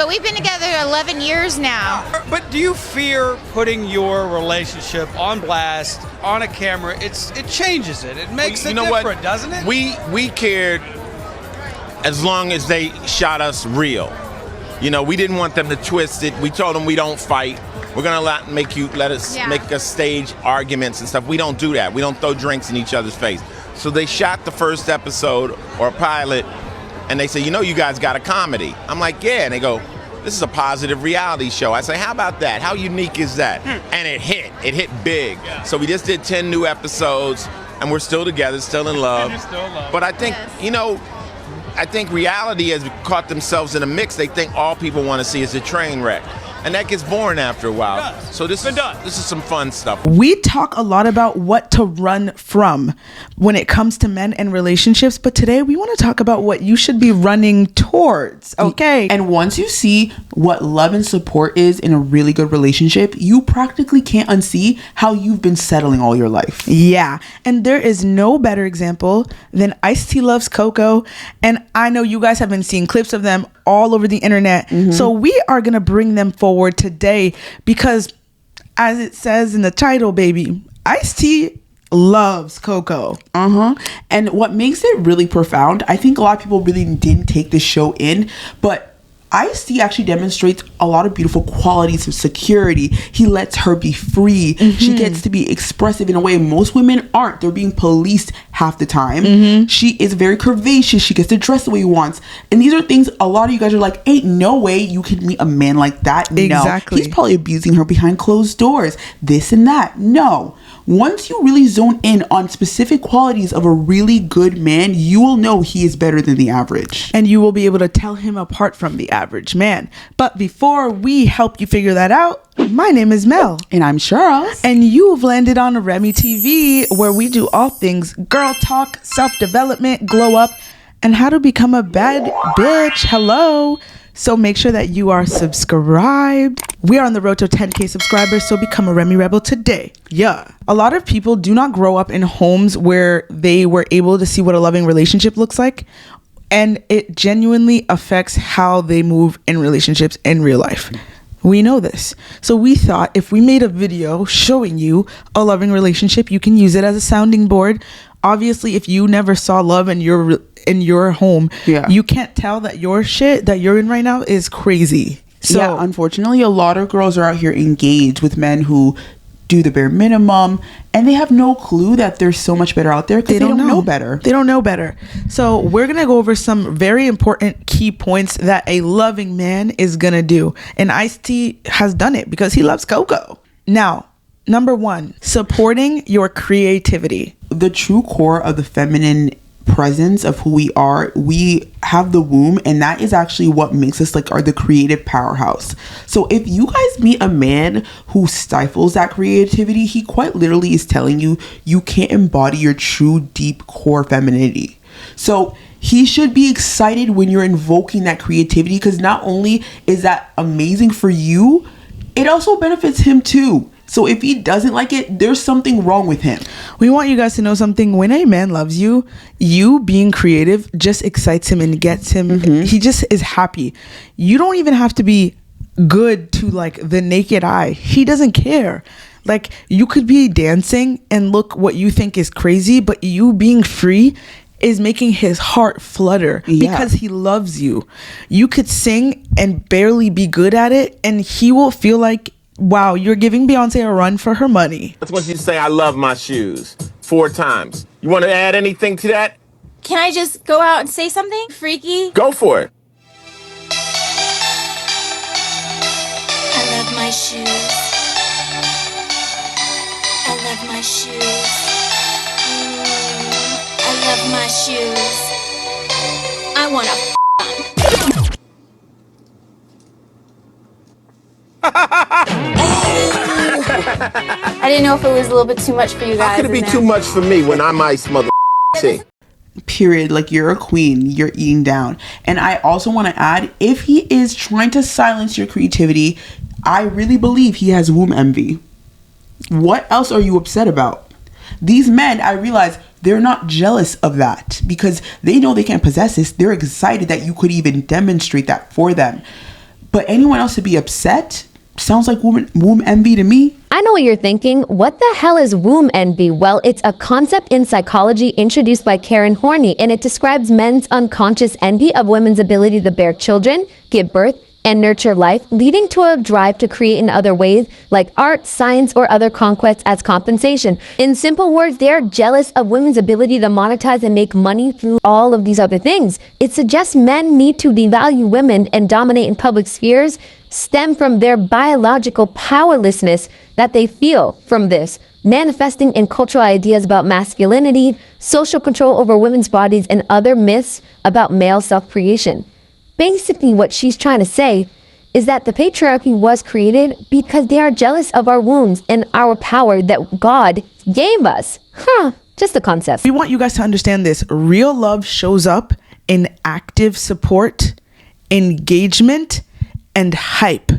but we've been together 11 years now. But do you fear putting your relationship on blast, on a camera? It changes it. It makes it different, doesn't it? We cared as long as they shot us real. You know, we didn't want them to twist it. We told them we don't fight. We're gonna let us make us stage arguments and stuff. We don't do that. We don't throw drinks in each other's face. So they shot the first episode or pilot, and they say, you know, you guys got a comedy. I'm like, yeah. And they go, this is a positive reality show. I say, how about that? How unique is that? And it hit. It hit big. Yeah. So we just did 10 new episodes, and we're still together, still in love. Still in love. But I think, I think reality has caught themselves in a mix. They think all people want to see is a train wreck. And that gets boring after a while. So this is some fun stuff. We talk a lot about what to run from when it comes to men and relationships, but today we want to talk about what you should be running towards. Okay. And once you see what love and support is in a really good relationship, you practically can't unsee how you've been settling all your life. Yeah. And there is no better example than ICE T loves Coco. And I know you guys have been seeing clips of them all over the internet. So we are going to bring them forward today because, as it says in the title, baby, ICE T loves Coco. And what makes it really profound, I think a lot of people really didn't take this show in, but ICE T actually demonstrates a lot of beautiful qualities of security. He lets her be free. She gets to be expressive in a way most women aren't. They're being policed half the time. She is very curvaceous. She gets to dress the way he wants. And these are things a lot of you guys are like, ain't no way you can meet a man like that. Exactly. No. He's probably abusing her behind closed doors. This and that. No. Once you really zone in on specific qualities of a really good man, you will know he is better than the average. And you will be able to tell him apart from the average man. But before we help you figure that out, my name is Mel. And I'm Charles. And you've landed on Remy TV, where we do all things girl talk, self-development, glow up, and how to become a bad bitch. Hello. So make sure that you are subscribed. We are on the road to 10K subscribers, so become a Remy Rebel today. Yeah. A lot of people do not grow up in homes where they were able to see what a loving relationship looks like, and it genuinely affects how they move in relationships in real life. We know this. So we thought if we made a video showing you a loving relationship, you can use it as a sounding board. Obviously, if you never saw love in your home, you can't tell that your shit that you're in right now is crazy. So yeah, unfortunately, a lot of girls are out here engaged with men who do the bare minimum, and they have no clue that there's so much better out there because they don't know better. They don't know better. So we're going to go over some very important key points that a loving man is going to do. And ICE T has done it because he loves Coco. Now, number 1, supporting your creativity. The true core of the feminine presence of who we are, we have the womb, and that is actually what makes us like the creative powerhouse. So if you guys meet a man who stifles that creativity, he quite literally is telling you you can't embody your true deep core femininity. So he should be excited when you're invoking that creativity, because not only is that amazing for you, it also benefits him too. So if he doesn't like it, there's something wrong with him. We want you guys to know something. When a man loves you, you being creative just excites him and gets him. He just is happy. You don't even have to be good to like the naked eye. He doesn't care. Like, you could be dancing and look what you think is crazy, but you being free is making his heart flutter because he loves you. You could sing and barely be good at it, and he will feel like, wow, you're giving Beyonce a run for her money. That's what you say, I love my shoes 4 times. You want to add anything to that? Can I just go out and say something freaky? Go for it. I love my shoes. I love my shoes. I love my shoes. I want to I didn't know if it was a little bit too much for you guys. How could it be too much for me when I'm ICE mother T? Period. Like, you're a queen. You're eating down. And I also want to add, if he is trying to silence your creativity, I really believe he has womb envy. What else are you upset about? These men, I realize, they're not jealous of that because they know they can't possess this. They're excited that you could even demonstrate that for them. But anyone else to be upset sounds like womb envy to me. I know what you're thinking. What the hell is womb envy? Well, it's a concept in psychology introduced by Karen Horney, and it describes men's unconscious envy of women's ability to bear children, give birth, and nurture life, leading to a drive to create in other ways like art, science, or other conquests as compensation. In simple words, they are jealous of women's ability to monetize and make money through all of these other things. It suggests men need to devalue women and dominate in public spheres stem from their biological powerlessness that they feel from this, manifesting in cultural ideas about masculinity, social control over women's bodies, and other myths about male self-creation. Basically, what she's trying to say is that the patriarchy was created because they are jealous of our wombs and our power that God gave us. Just a concept. We want you guys to understand this. Real love shows up in active support, engagement, and hype.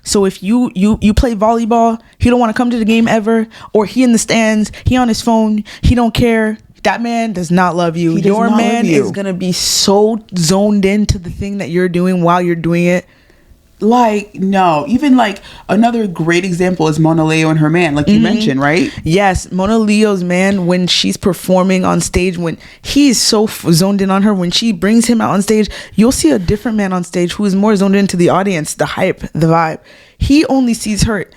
So if you play volleyball, he don't want to come to the game ever, or he in the stands, he on his phone, he don't care, that man does not love you. Your man is going to be so zoned into the thing that you're doing while you're doing it. Like, no. Even like another great example is Mona Leo and her man, like you mentioned, right? Yes, Mona Leo's man, when she's performing on stage, when he's so zoned in on her, when she brings him out on stage, you'll see a different man on stage who is more zoned into the audience, the hype, the vibe. He only sees her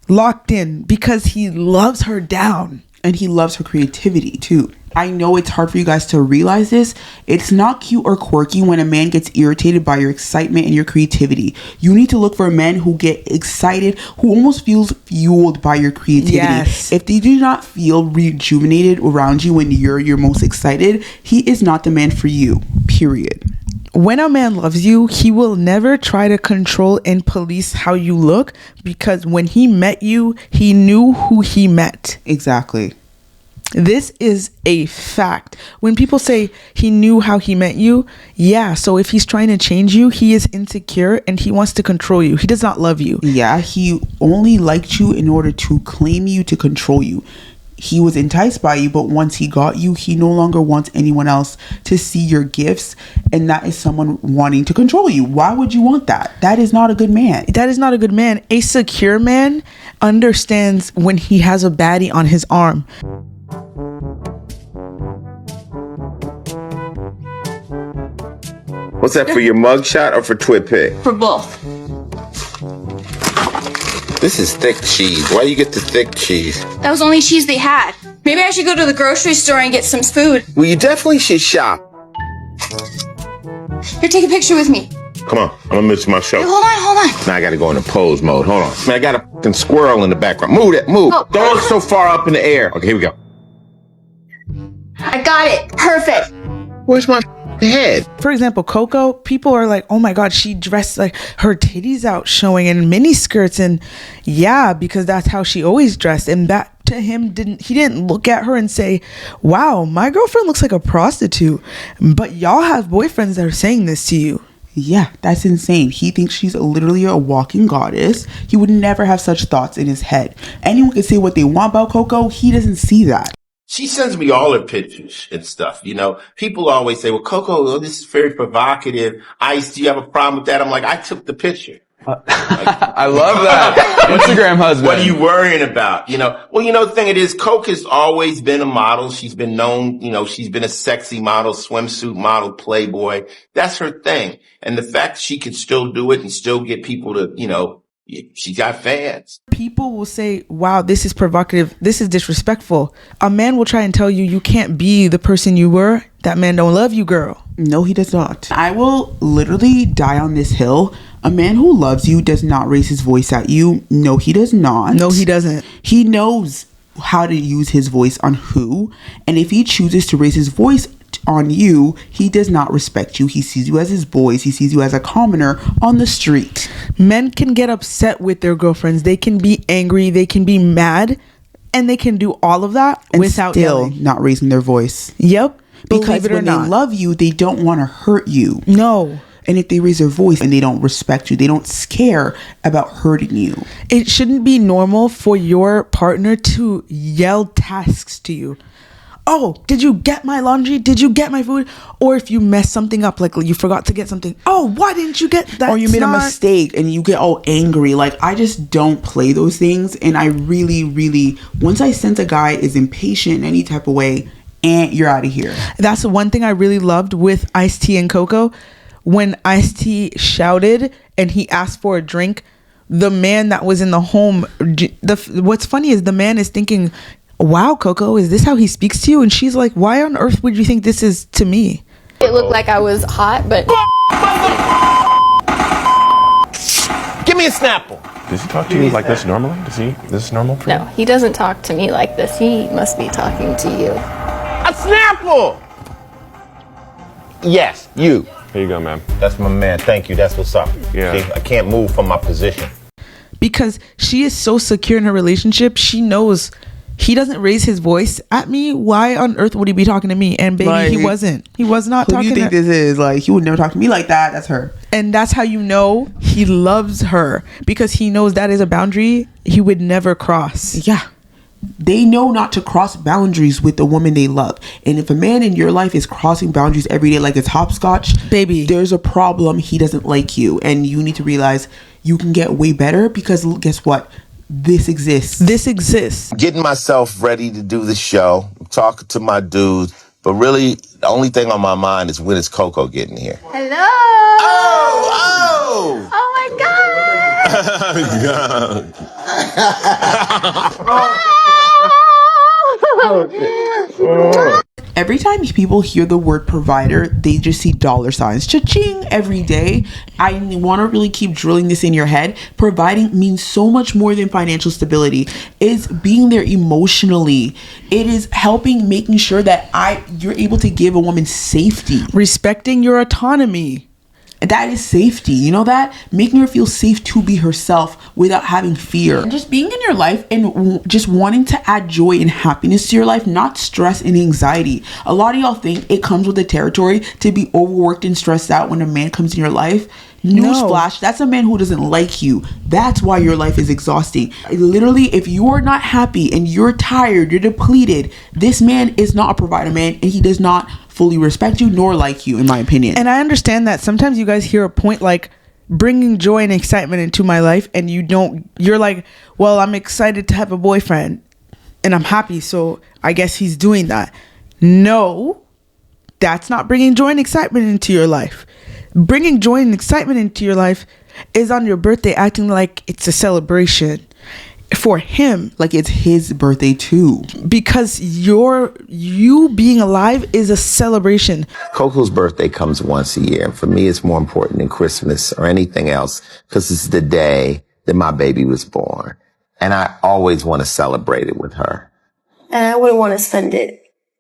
locked in because he loves her down. And he loves her creativity too. I know it's hard for you guys to realize this. It's not cute or quirky when a man gets irritated by your excitement and your creativity. You need to look for men who get excited, who almost feels fueled by your creativity. Yes. If they do not feel rejuvenated around you when you're most excited, he is not the man for you, period. When a man loves you, he will never try to control and police how you look, because when he met you, he knew who he met. Exactly. This is a fact. When people say he knew how he met you, yeah, so if he's trying to change you, he is insecure and he wants to control you. He does not love you. Yeah, he only liked you in order to claim you, to control you. He was enticed by you, but once he got you, he no longer wants anyone else to see your gifts, and that is someone wanting to control you. Why would you want that? That is not a good man. That is not a good man. A secure man understands when he has a baddie on his arm. What's that, for your mugshot or for TwitPic? For both. This is thick cheese. Why do you get the thick cheese? That was the only cheese they had. Maybe I should go to the grocery store and get some food. Well, you definitely should shop. Here, take a picture with me. Come on, I'm gonna miss my show. Hey, hold on. Now I gotta go into pose mode. Hold on. Man, I got a fucking squirrel in the background. Move that, move. Oh. Don't look so far up in the air. Okay, here we go. I got it. Perfect. Where's my head? For example, Coco, people are like, oh my God, she dressed like her titties out showing in mini skirts. And yeah, because that's how she always dressed. And that to him, he didn't look at her and say, wow, my girlfriend looks like a prostitute. But y'all have boyfriends that are saying this to you. Yeah, that's insane. He thinks she's literally a walking goddess. He would never have such thoughts in his head. Anyone can say what they want about Coco. He doesn't see that. She sends me all her pictures and stuff, you know. People always say, well, Coco, this is very provocative. ICE, do you have a problem with that? I'm like, I took the picture. I love that. Instagram husband. What are you worrying about? You know, well, you know, the thing it is, Coke has always been a model. She's been known, you know, she's been a sexy model, swimsuit model, Playboy. That's her thing. And the fact she can still do it and still get people to, you know, she got fans. People will say, wow, this is provocative. This is disrespectful. A man will try and tell you, you can't be the person you were. That man don't love you, girl. No, he does not. I will literally die on this hill. A man who loves you does not raise his voice at you. No, he does not. No, he doesn't. He knows how to use his voice on who. And if he chooses to raise his voice on you, he does not respect you. He sees you as his boys. He sees you as a commoner on the street. Men can get upset with their girlfriends. They can be angry. They can be mad. And they can do all of that and without still yelling. Not raising their voice. Yep. Because when they love you, they don't want to hurt you. No. And if they raise their voice and they don't respect you, they don't care about hurting you. It shouldn't be normal for your partner to yell tasks to you. oh, did you get my laundry? Did you get my food? Or if you mess something up, like you forgot to get something, oh, why didn't you get that? Or you made a mistake and you get all angry. Like, I just don't play those things. And I really, once I sense a guy is impatient in any type of way, and you're out of here. That's the one thing I really loved with ICE T and Coco. When ICE T shouted and he asked for a drink, the man that was in the home, what's funny is the man is thinking, wow, Coco, is this how he speaks to you? And she's like, why on earth would you think this is to me? It looked like I was hot, but... Give me a Snapple. Does he talk to you like this normally? This is normal for you? No, he doesn't talk to me like this. He must be talking to you. A Snapple! Yes, you. Here you go, ma'am. That's my man. Thank you. That's what's up. Yeah. See, I can't move from my position. Because she is so secure in her relationship, she knows he doesn't raise his voice at me. Why on earth would he be talking to me? And baby, like, he wasn't. He was not who talking do you think to her. this is? Like, he would never talk to me like that. That's her. And that's how you know he loves her, because he knows that is a boundary he would never cross. Yeah. They know not to cross boundaries with the woman they love. And if a man in your life is crossing boundaries every day like it's hopscotch, baby, there's a problem. He doesn't like you. And you need to realize you can get way better, because guess what? This exists. This exists. Getting myself ready to do the show, talking to my dudes, but really the only thing on my mind is when is Coco getting here? Hello! Oh! Oh my God! Every time people hear the word provider, they just see dollar signs. Cha-ching every day. I want to really keep drilling this in your head. Providing means so much more than financial stability. It's being there emotionally. It is helping, making sure that you're able to give a woman safety. Respecting your autonomy. That is safety. You know that? Making her feel safe to be herself without having fear. And just being in your life and just wanting to add joy and happiness to your life, not stress and anxiety. A lot of y'all think it comes with the territory to be overworked and stressed out when a man comes in your life. Newsflash, that's a man who doesn't like you. That's why your life is exhausting. Literally, if you are not happy and you're tired, you're depleted, this man is not a provider man, and he does not fully respect you nor like you, in my opinion. And I understand that sometimes you guys hear a point like bringing joy and excitement into my life, and you're like, well, I'm excited to have a boyfriend and I'm happy, so I guess he's doing that. No, that's not bringing joy and excitement into your life. Bringing joy and excitement into your life is on your birthday acting like it's a celebration for him, like it's his birthday too, because you being alive is a celebration. Coco's birthday comes once a year, and for me it's more important than Christmas or anything else, because it's the day that my baby was born, and I always want to celebrate it with her. And I wouldn't want to spend it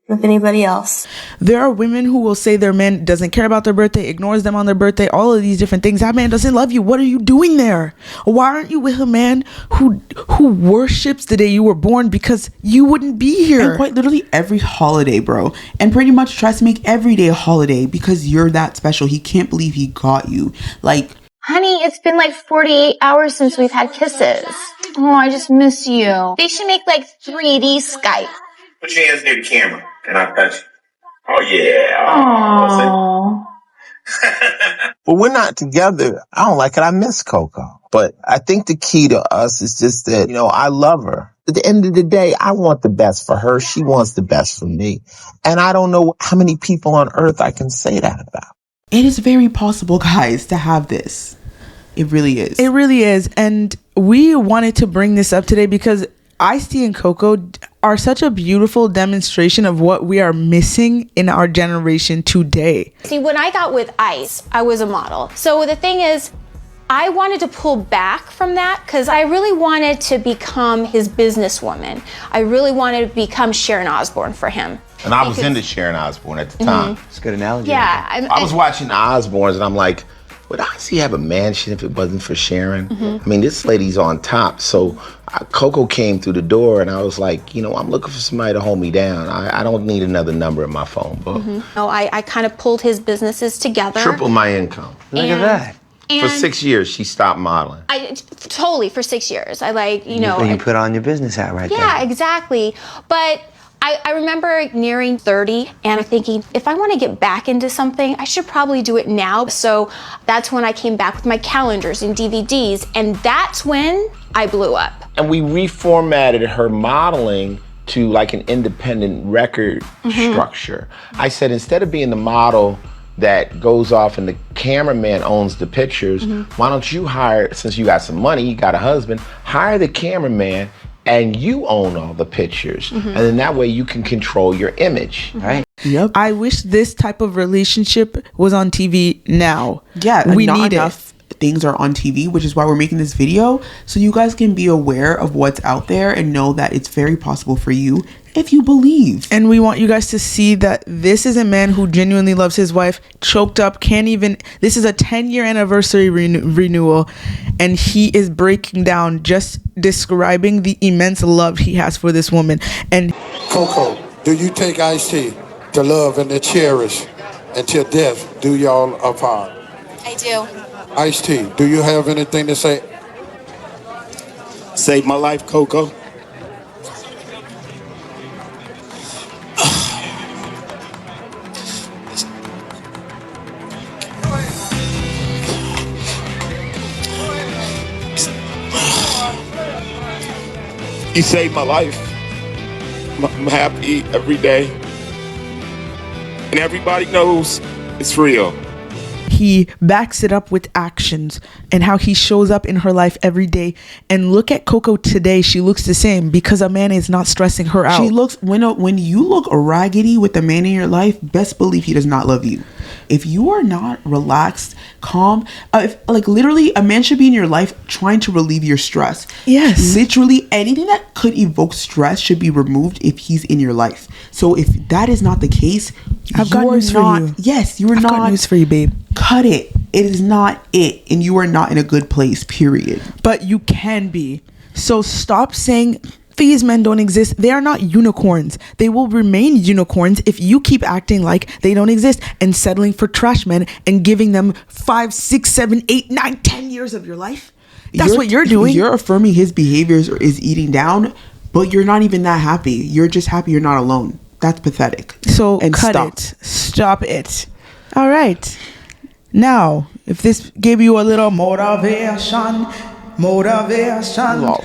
with anybody else. There are women who will say their man doesn't care about their birthday, ignores them on their birthday, all of these different things. That man doesn't love you. What are you doing there? Why aren't you with a man who worships the day you were born, because you wouldn't be here? And quite literally every holiday, bro. And pretty much tries to make every day a holiday because you're that special. He can't believe he got you. Like, honey, it's been like 48 hours since we've had kisses. Oh, I just miss you. They should make like 3D Skype. Put your hands near the camera. Can I touch you? Oh, yeah. Aww. Well, we're not together. I don't like it. I miss Coco. But I think the key to us is just that, I love her. At the end of the day, I want the best for her. She wants the best for me. And I don't know how many people on earth I can say that about. It is very possible, guys, to have this. It really is. It really is. And we wanted to bring this up today because ICE T and Coco are such a beautiful demonstration of what we are missing in our generation today. See, when I got with ICE, I was a model. So the thing is, I wanted to pull back from that because I really wanted to become his businesswoman. I really wanted to become Sharon Osbourne for him. And I was into Sharon Osbourne at the time. It's a good analogy. Yeah. I was watching the Osbournes and I'm like, would Ozzy have a mansion if it wasn't for Sharon? I mean, this lady's on top. So Coco came through the door and I was like, I'm looking for somebody to hold me down. I don't need another number in my phone book. No, I kind of pulled his businesses together. Triple my income. Look at that. And for 6 years, she stopped modeling. Totally, for 6 years. I You put on your business hat right there. Yeah, exactly. But I remember nearing 30 and thinking, if I want to get back into something, I should probably do it now. So that's when I came back with my calendars and DVDs, and that's when I blew up. And we reformatted her modeling to like an independent record structure. I said, instead of being the model that goes off and the cameraman owns the pictures, why don't you hire, since you got some money, you got a husband, hire the cameraman and you own all the pictures. And then that way you can control your image, right? Yep. I wish this type of relationship was on TV now. Yeah, we not need enough things are on TV, which is why we're making this video, so you guys can be aware of what's out there and know that it's very possible for you if you believe. And we want you guys to see that this is a man who genuinely loves his wife, choked up, can't even, this is a 10-year anniversary renewal, and he is breaking down, just describing the immense love he has for this woman. And Coco, do you take ICE T to love and to cherish until death do y'all apart? I do. ICE T, do you have anything to say? Saved my life, Coco. You saved my life. I'm happy every day. And everybody knows it's real. He backs it up with actions and how he shows up in her life every day. And look at Coco today. She looks the same because a man is not stressing her out. She looks, when you look raggedy with the man in your life, best believe he does not love you. If you are not relaxed, calm, like literally a man should be in your life trying to relieve your stress. Yes. Literally anything that could evoke stress should be removed if he's in your life. So if that is not the case, I've got news for you. Yes, you are I've not. got news for you, babe. Cut it. It is not it. And you are not in a good place, period. But you can be. So stop saying these men don't exist. They are not unicorns. They will remain unicorns if you keep acting like they don't exist and settling for trash men and giving them 5, 6, 7, 8, 9, 10 years of your life. That's what you're doing. You're affirming his behaviors is eating down, but you're not even that happy. You're just happy you're not alone. That's pathetic. So and cut stop. it. Stop it. All right. Now, if this gave you a little motivation, Lol.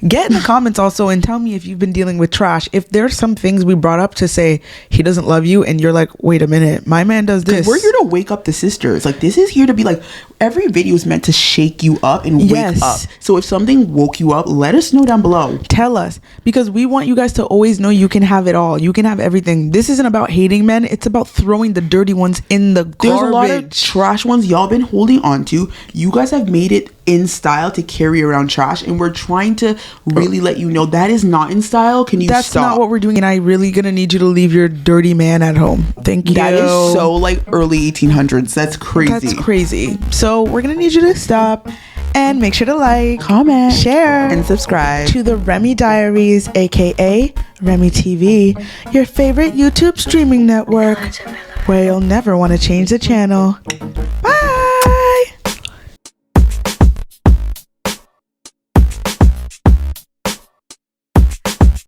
get in the comments also and tell me if you've been dealing with trash. If there's some things we brought up to say he doesn't love you and you're like, wait a minute, my man does this. We're here to wake up the sisters. Like, this is here to be like, every video is meant to shake you up and wake up. So if something woke you up, let us know down below. Tell us, because we want you guys to always know you can have it all. You can have everything. This isn't about hating men. It's about throwing the dirty ones in the garbage. There's a lot of trash ones y'all been holding on to. You guys have made it in style to carry around trash, and we're trying to really let you know that is not in style. Can you That's stop? not what we're doing, and I really gonna need you to leave your dirty man at home. Thank you. That is so like early 1800s. That's crazy. That's crazy. So we're gonna need you to stop and make sure to like, comment, share, and subscribe to the Remy Diaries, aka Remy TV, your favorite YouTube streaming network, where you'll never want to change the channel.